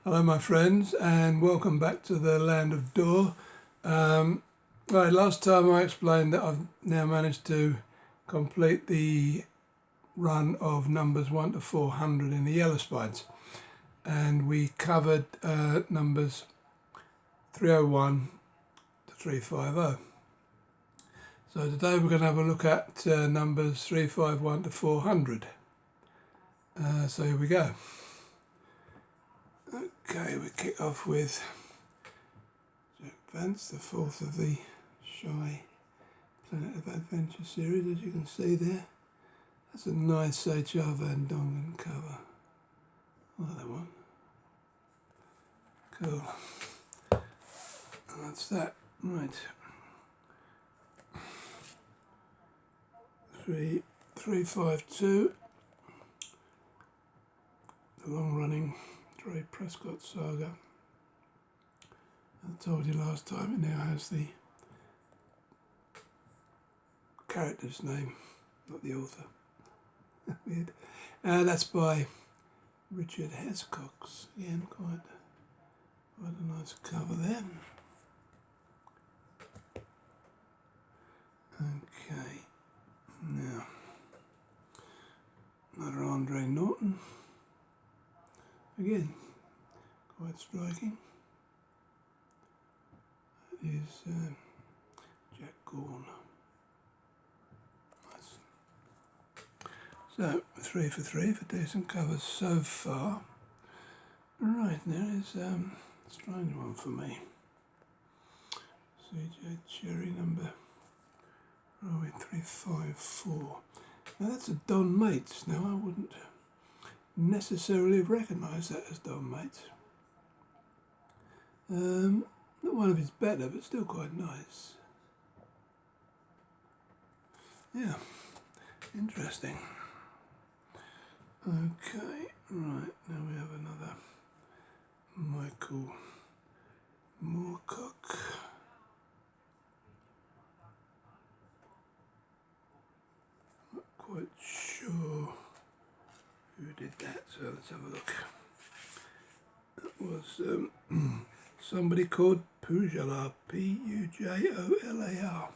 Hello my friends, and welcome back to the land of DAW. Right, last time I explained that I've now managed to complete the run of numbers 1 to 400 in the yellow spines, and we covered numbers 301 to 350. So today we're going to have a look at numbers 351 to 400. So here we go. Okay, we kick off with Advance, the fourth of the Shy Planet of Adventure series, as you can see there. That's a nice H.R. Van Dongen cover. I like that one. Cool. And that's that. Right. 352. The long-running Dre Prescott saga. I told you last time, it now has the character's name, not the author. Weird. That's by Richard Hescox. Again, quite a nice cover there. Okay, now another Andre Norton. Again, quite striking. That is Jack Gorn. Nice. So 3 for 3 for decent covers so far. Right, there is a strange one for me. CJ Cherry number 354. Now that's a Don Mates. Now I wouldn't necessarily recognise that as Don Mates. Not one of his better, but still quite nice. Yeah, interesting. Okay, right, now we have another Michael Moorcock. Not quite sure who did that, so let's have a look. That was somebody called Pujolar, Pujolar.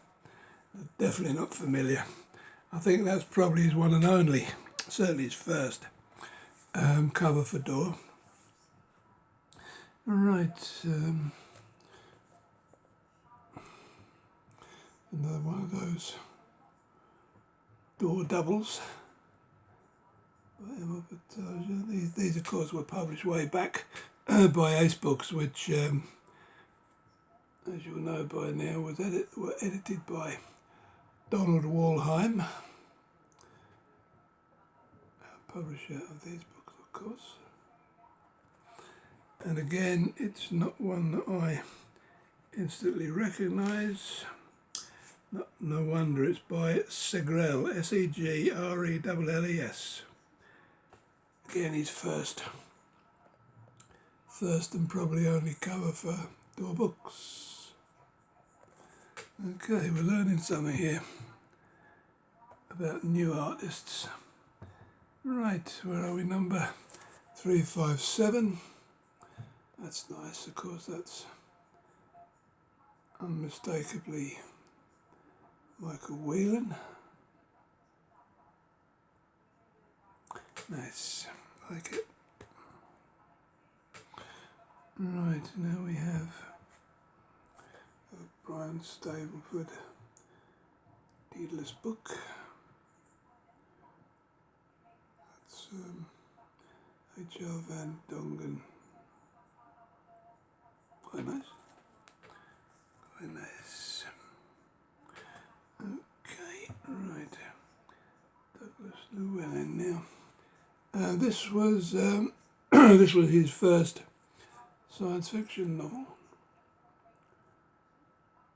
Definitely not familiar. I think that's probably his one and only, certainly his first cover for DAW. Right, another one of those DAW doubles. These of course were published way back by Ace Books, which as you'll know by now were edited by Donald Walheim, publisher of these books of course. And again, it's not one that I instantly recognise. No wonder it's by Segrelles, Segrelles. Again, his first and probably only cover for DAW books. Okay, we're learning something here about new artists. Right, where are we? Number 357. That's nice, of course, that's unmistakably Michael Whelan. Nice, like it. Right, now we have Brian Stableford, Deedless book. That's H.R. Van Dongen. Quite nice. Quite nice. Okay, right. Douglas Llewellyn now. This was this was his first science fiction novel.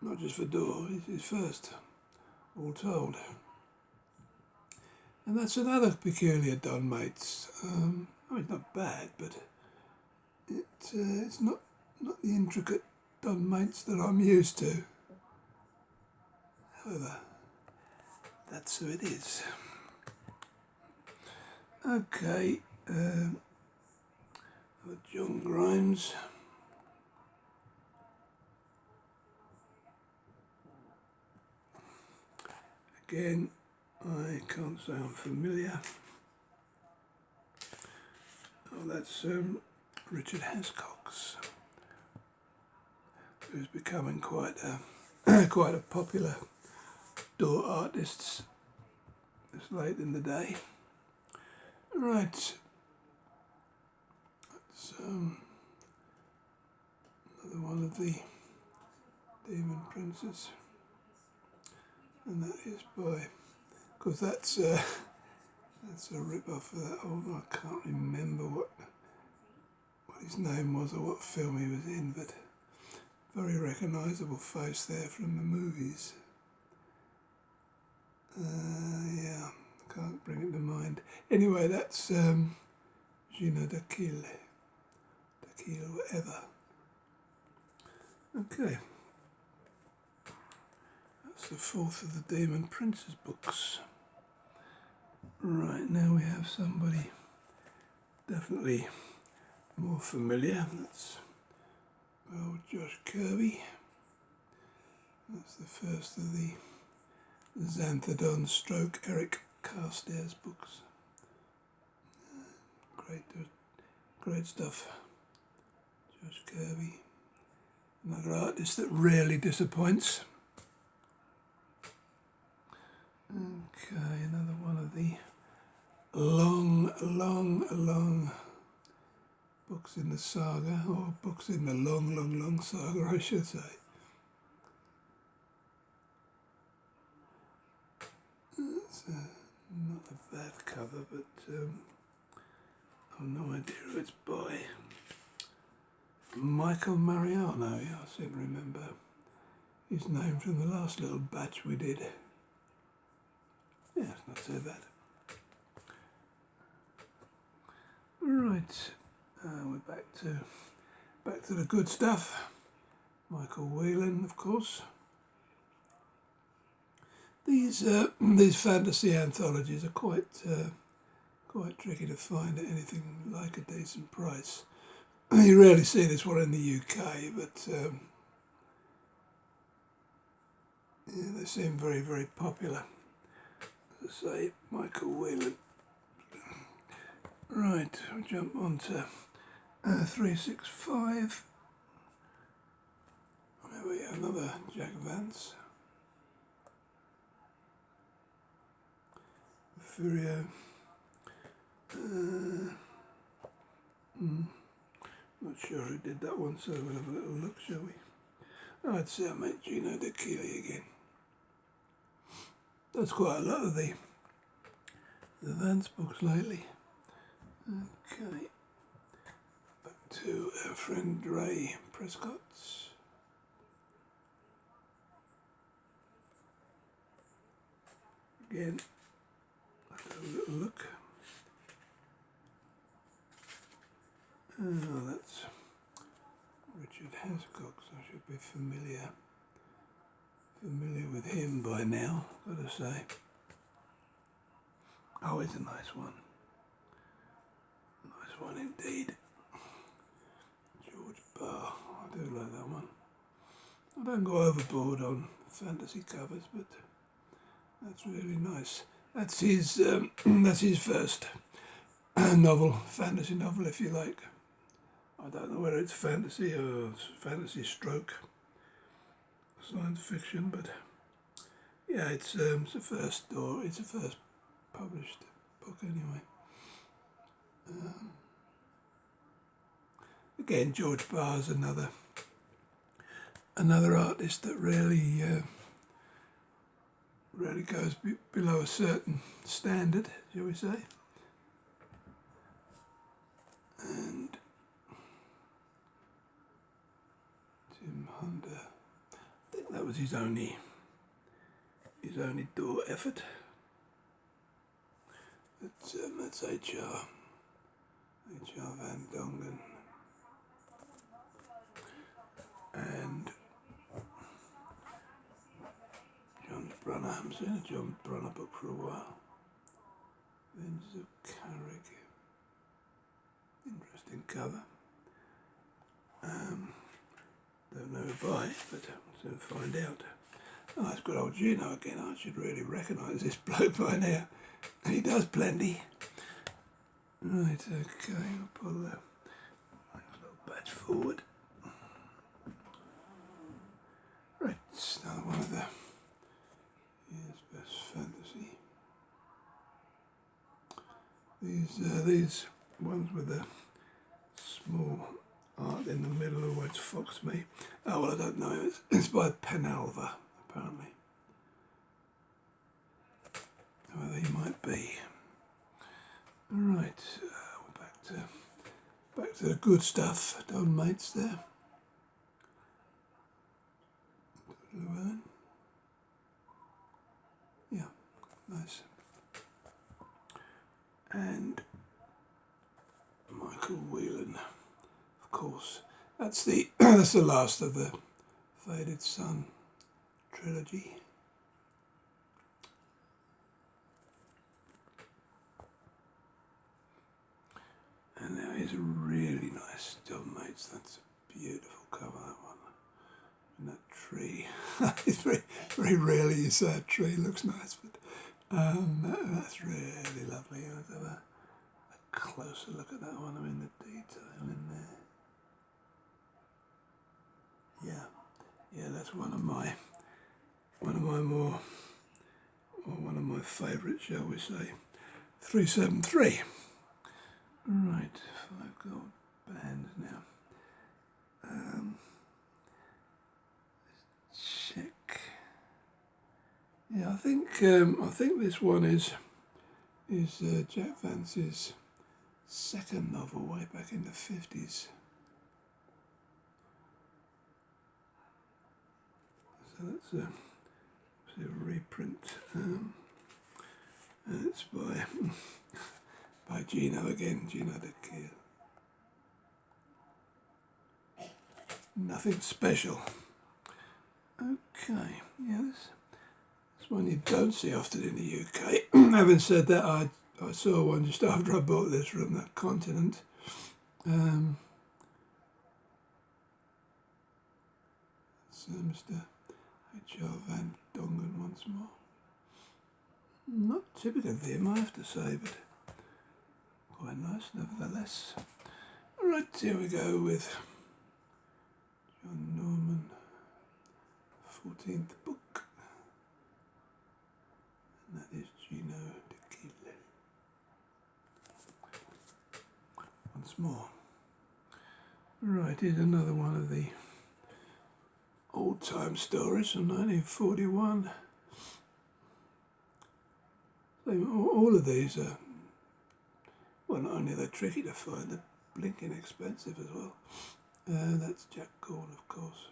Not just for DAW, it's his first, all told. And that's another peculiar Don Mates. I mean, it's not bad, but it's not the intricate Don Mates that I'm used to. However, that's who it is. Okay, Another John Grimes. Again, I can't say I'm familiar. Oh, that's Richard Hascox, who's becoming quite a quite a popular DAW artist this late in the day. Right, that's another one of the Demon Princes, and that is by, because that's a rip-off of that old one. I can't remember what his name was or what film he was in, but very recognisable face there from the movies. Yeah, can't bring it to mind. Anyway, that's Gina Dakil, whatever. Okay, that's the fourth of the Demon Princes books. Right, now we have somebody definitely more familiar. That's old Josh Kirby. That's the first of the Xanthodon stroke Eric Carstairs books. Great stuff. Josh Kirby, another artist that rarely disappoints. Okay, another one of the long books in the saga, or books in the long saga, I should say. It's not a bad cover, but I've no idea who it's by. Michael Mariano, yeah, I seem to remember his name from the last little batch we did. Yeah, it's not so bad. Right, we're back to the good stuff. Michael Whelan, of course. These fantasy anthologies are quite tricky to find at anything like a decent price. You rarely see this one in the UK, but yeah, they seem very popular. As I say, Michael Whelan. Right, we'll jump on to 365. There we have another Jack Vance. Furio. Not sure who did that one, so we'll have a little look, shall we? I'd say I made Gino Dakili again. That's quite a lot of the Vance books lately. Okay, back to our friend Ray Prescott's. Again, let's have a little look. Oh, that's Richard Hascox. I should be familiar with him by now, gotta say. Oh, it's a nice one. Nice one indeed. George Barr. I do like that one. I don't go overboard on fantasy covers, but that's really nice. That's his first novel, fantasy novel, if you like. I don't know whether it's fantasy or fantasy stroke science fiction, but yeah, it's a first published book anyway. Again, George Barr's another artist that really goes below a certain standard, shall we say. And Tim Hunter, I think that was his only DAW effort. That's H.R. Van Dongen. And John Brunner. I haven't seen a John Brunner book for a while. Vince of Carrick. Interesting cover. Don't know why, but I'll soon find out. Oh, it's good old Gino again. I should really recognise this bloke by now. He does plenty. Right, okay, I'll pull the little batch forward. Right, another one of the Year's Best Fantasy. These ones with the small art in the middle always fox me. Oh, well, I don't know. It's by Penalva, apparently. Whoever he might be. Right, we're back to the good stuff. Don Mates there. Yeah, nice. And Michael Whelan, of course. That's the that's the last of the Faded Sun trilogy. And now here's a really nice Don Mates. That's a beautiful cover, that one. And that tree. It's very rarely you say a tree looks nice, but that's really lovely. Let's have a closer look at that one. I mean, the detail in there. Yeah, that's one of my favourites, shall we say? 373. Right, 5 gold bands now. Check. Yeah, I think this one is Jack Vance's second novel, way back in the 50s. So that's a reprint, and it's by Gino again, Gino the Kid. Nothing special. Okay, yeah, this one you don't see often in the UK. Having said that, I saw one just after I bought this from the continent. So Mr. H.R. Van Dongen once more. Not typical of him, I have to say, but quite nice nevertheless. Right, here we go with John Norman, 14th book. And that is Gino de Kille. Once more. Right, here's another one of the old-time stories from 1941. So all of these are, well, not only are they tricky to find, they're blinking expensive as well. That's Jack Corn, of course.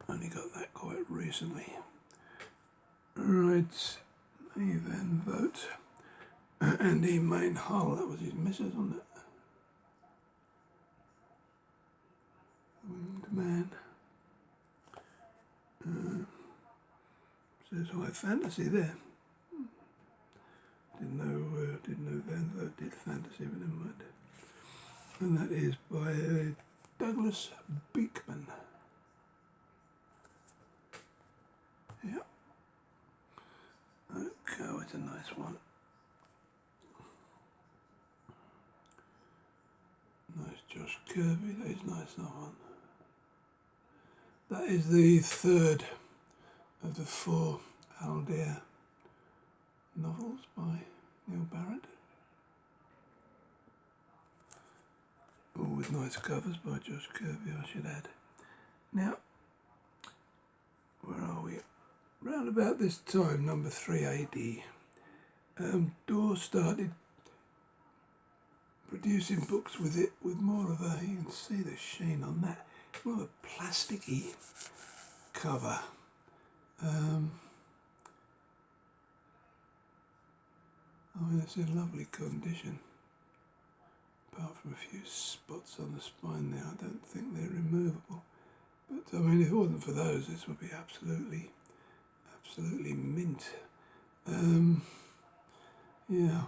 Only got that quite recently. Right, Van Vogt. Andy Main Hull, that was his missus, wasn't it? Winged Man. Says high fantasy there. Didn't know Van Vogt did fantasy, but never mind. And that is by Douglas Beekman. Yeah. Okay, it's a nice one. Nice Josh Kirby, that is nice, that one. That is the third of the 4 Aldair novels by Neil Barrett. All with nice covers by Josh Kirby, I should add. Now, where are we? Round about this time, number 3 AD, DAW started producing books with it with more of a, you can see the sheen on that, more of a plasticky cover. I mean, it's in lovely condition. Apart from a few spots on the spine there, I don't think they're removable. But I mean, if it wasn't for those, this would be absolutely mint. Yeah.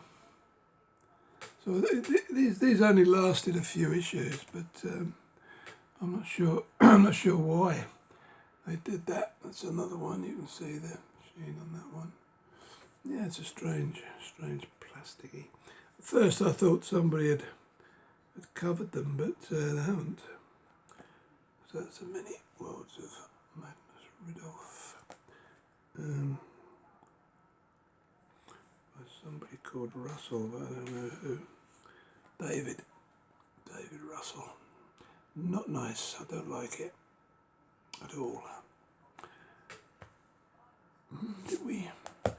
So these only lasted a few issues, but I'm not sure. I'm not sure why they did that. That's another one. You can see the sheen on that one. Yeah, it's a strange plasticky. At first, I thought somebody had covered them, but they haven't. So that's the many worlds of Magnus Ridolf. By somebody called Russell, but I don't know who. David Russell. Not nice. I don't like it at all. Did we? I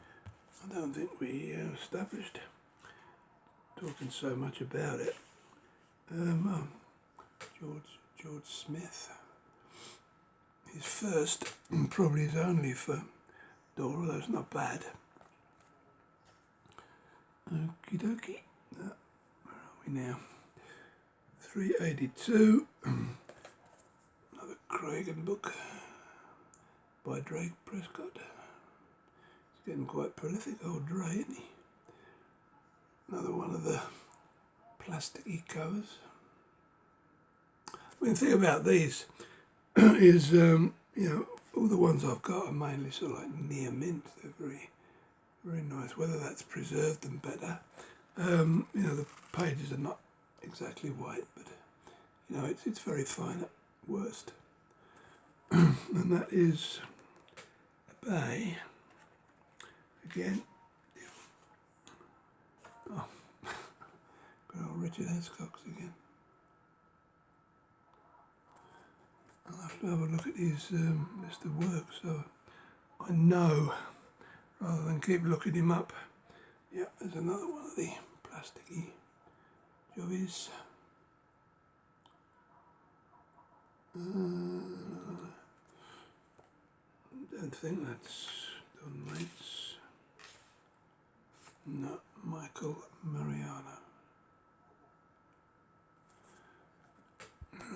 don't think we established talking so much about it. George Smith. His first, probably his only for DAW, although it's not bad. Okie dokie. Where are we now? 382. Another Cragen book by Drake Prescott. He's getting quite prolific, old Dre, isn't he? Another one of the plasticky covers. I mean, the thing about these is, all the ones I've got are mainly sort of like near mint. They're very nice. Whether that's preserved them better, the pages are not exactly white, but it's very fine at worst. And that is a bay again. Oh, good old Richard Escox again. I'll have to have a look at his list of work so I know, rather than keep looking him up. Yeah, there's another one of the plasticky jobbies. Don't think that's Don Mates. No, Michael Mariano.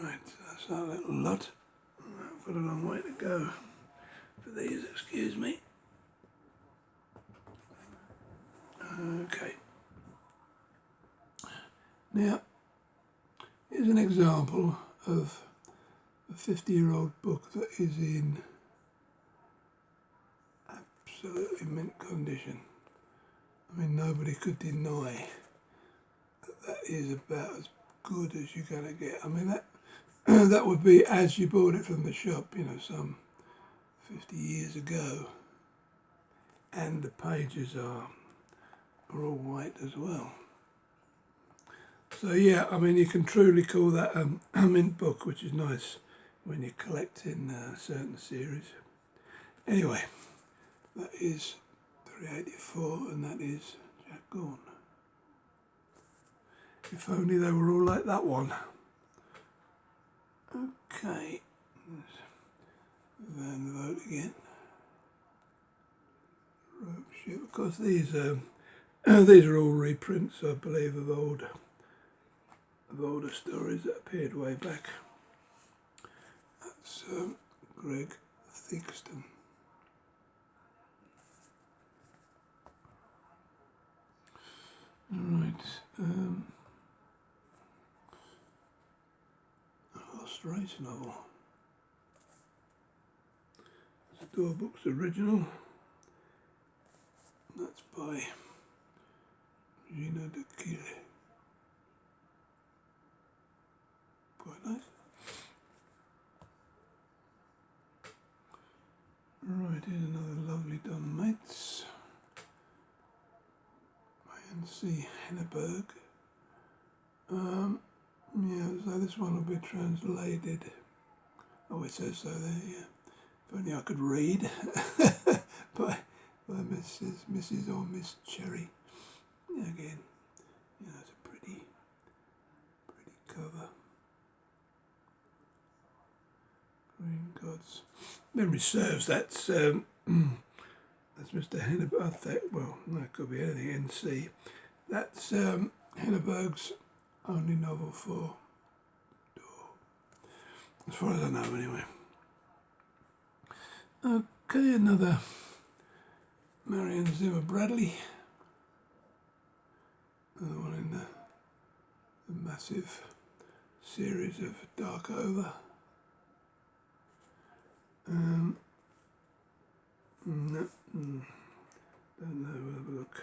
Right, that's our little lot. I've got a long way to go for these, excuse me. Okay. Now, here's an example of a 50-year-old book that is in absolutely mint condition. I mean, nobody could deny that is about as good as you're going to get. I mean, that would be as you bought it from the shop, some 50 years ago. And the pages are all white as well. So yeah, I mean, you can truly call that a mint book, which is nice when you're collecting certain series. Anyway, that is 384, and that is Jack Gorn. If only they were all like that one. Okay, Van Vogt again. Rope ship. Of course, these are all reprints, I believe, of older stories that appeared way back. That's Greg Theakston. Right. Lost Race novel. It's a DAW Books original. That's by Gina de Kille. Quite nice. Right, here's another lovely Don Mates. N.C. Henneberg. Yeah, so this one will be translated. Oh, it says so there, yeah. If only I could read. by Mrs. or Miss Cherry. Yeah, again, it's a pretty cover. Green Gods. Memory serves, that's Mr. Henneberg. I think, well, no, it could be anything. N.C. That's Henneberg's only novel for DAW, as far as I know, anyway. Okay, another Marion Zimmer Bradley. Another one in the the massive series of Dark Over. No, don't know, we'll have a look.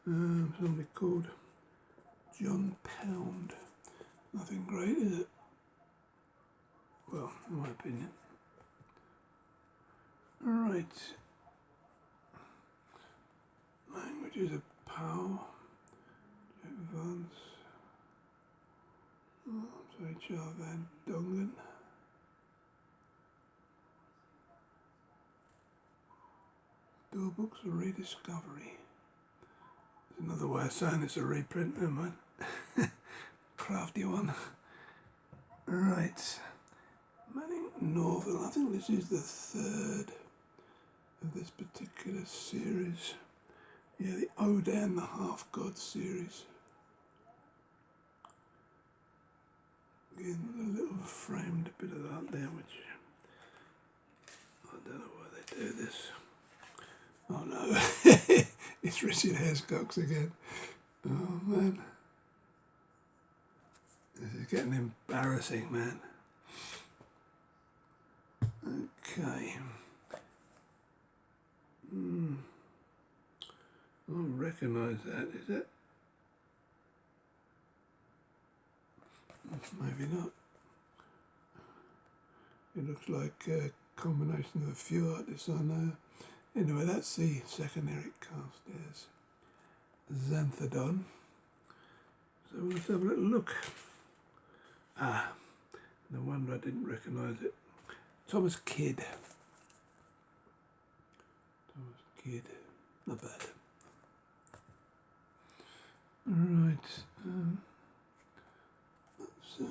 Somebody called John Pound. Nothing great, is it? Well, in my opinion. Right. Languages of Power. Jack Vance. H.R. Van Dongen. DAW books for rediscovery. There's another way of saying it's a reprint, never mind. Crafty one. Right. Manning novel. I think this is the third of this particular series. Yeah, the Odan the Half-God series. Again, a little framed bit of art there, which I don't know why they do this. Oh no, it's Richard Hescox again. Oh man, this is getting embarrassing, man. Okay. I recognise that, is it? Maybe not. It looks like a combination of a few artists I know. Anyway, that's the second Eric Carstairs Xanthodon. So let's have a little look. Ah, no wonder I didn't recognise it. Thomas Kidd. Thomas Kidd. Not bad. Right. I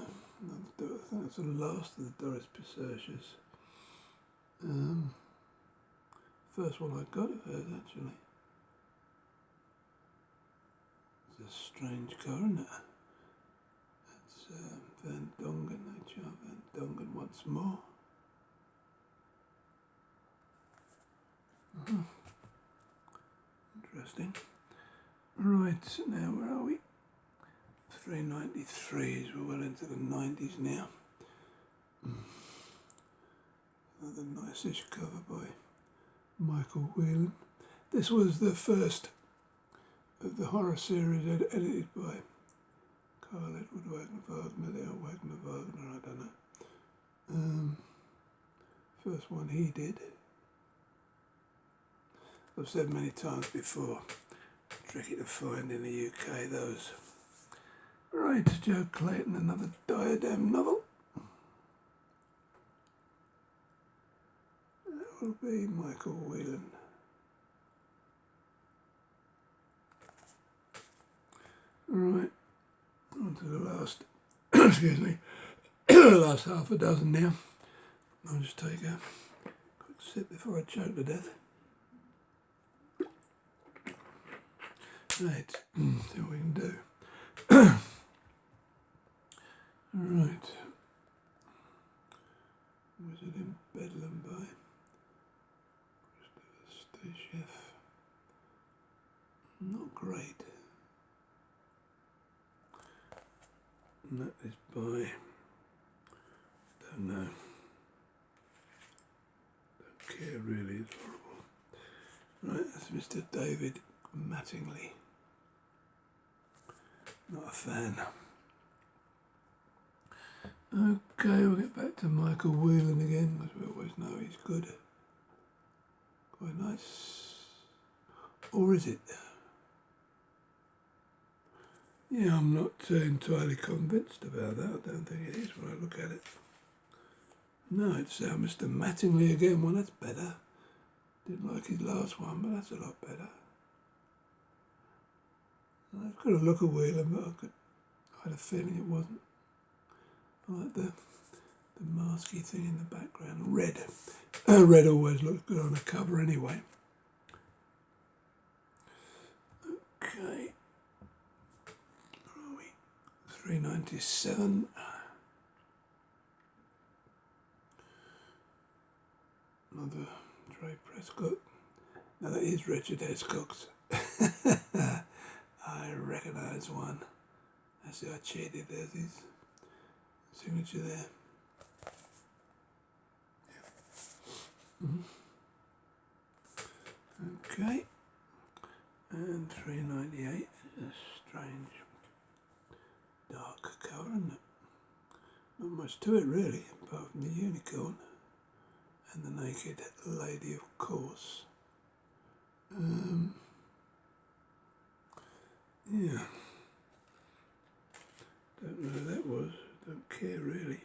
think that's the last of the Doris Pisertius. First one I got of hers, actually. It's a strange car, isn't it? That's Van Dongen, H.R. Van Dongen once more. Interesting. Right, now where are we? 393s, we're well into the 90s now. Another nice-ish cover by Michael Whelan. This was the first of the horror series edited by Carl Edward Wagner, Leo Wagner, I don't know. First one he did. I've said many times before, tricky to find in the UK, those. Right, Joe Clayton, another Diadem novel. That will be Michael Whelan. Right, on to the last, excuse me, last half a dozen now. I'll just take a quick sip before I choke to death. Right, see what we can do. Right. Wizard in Bedlam by Christopher Stachef. Not great. And that is by, don't know. Don't care really, it's horrible. Right, that's Mr. David Mattingly. Not a fan. Okay, we'll get back to Michael Whelan again, because we always know he's good. Quite nice. Or is it? Yeah, I'm not entirely convinced about that. I don't think it is when I look at it. No, it's Mr. Mattingly again. Well, that's better. Didn't like his last one, but that's a lot better. I've got a look at Whelan, but I had a feeling it wasn't. I like the masky thing in the background. Red. Red always looks good on a cover anyway. Okay. Where are we? 397. Another Trey Prescott. Now that is Richard Hescox. I recognise one. That's how I cheated. There's his signature there. Okay, and 398 is a strange dark colour, isn't it? Not much to it really, apart from the unicorn and the naked lady, of course. Yeah, don't know who that was, don't care really.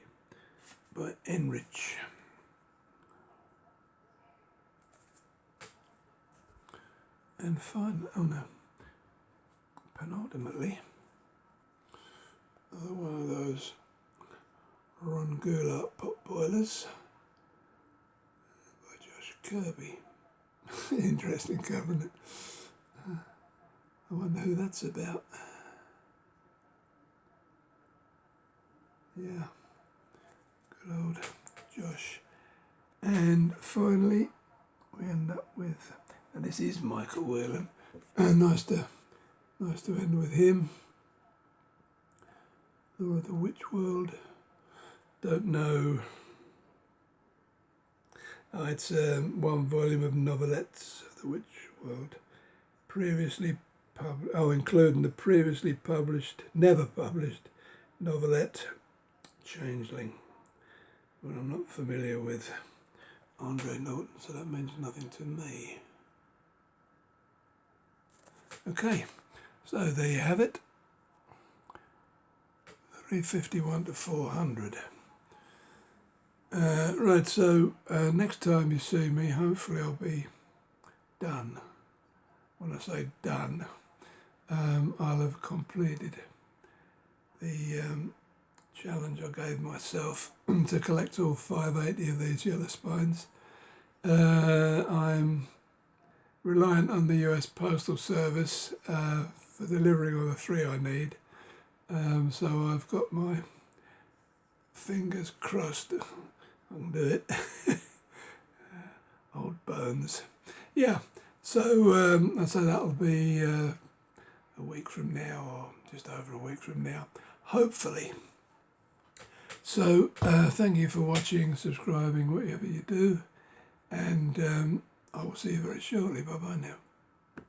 By Enrich. And finally, oh no, penultimately, one of those Ron Goulart pot boilers by Josh Kirby. Interesting cover, isn't it? I wonder who that's about. Yeah, good old Josh. And finally, we end up with, and this is Michael Whelan. Nice to end with him. Law of the Witch World. Don't know. Oh, it's one volume of novelettes of the Witch World, previously including the previously published, never published novelette Changeling. But I'm not familiar with Andre Norton, so that means nothing to me. Okay, so there you have it. 351 to 400. Right, so next time you see me, hopefully I'll be done. When I say done, I'll have completed the challenge I gave myself to collect all 580 of these yellow spines. I'm reliant on the US Postal Service for delivering all the 3 I need. So I've got my fingers crossed I can do it. Old bones. Yeah, so I'd say that'll be a week from now, or just over a week from now, hopefully. So thank you for watching, subscribing, whatever you do, and I will see you very shortly. Bye bye now.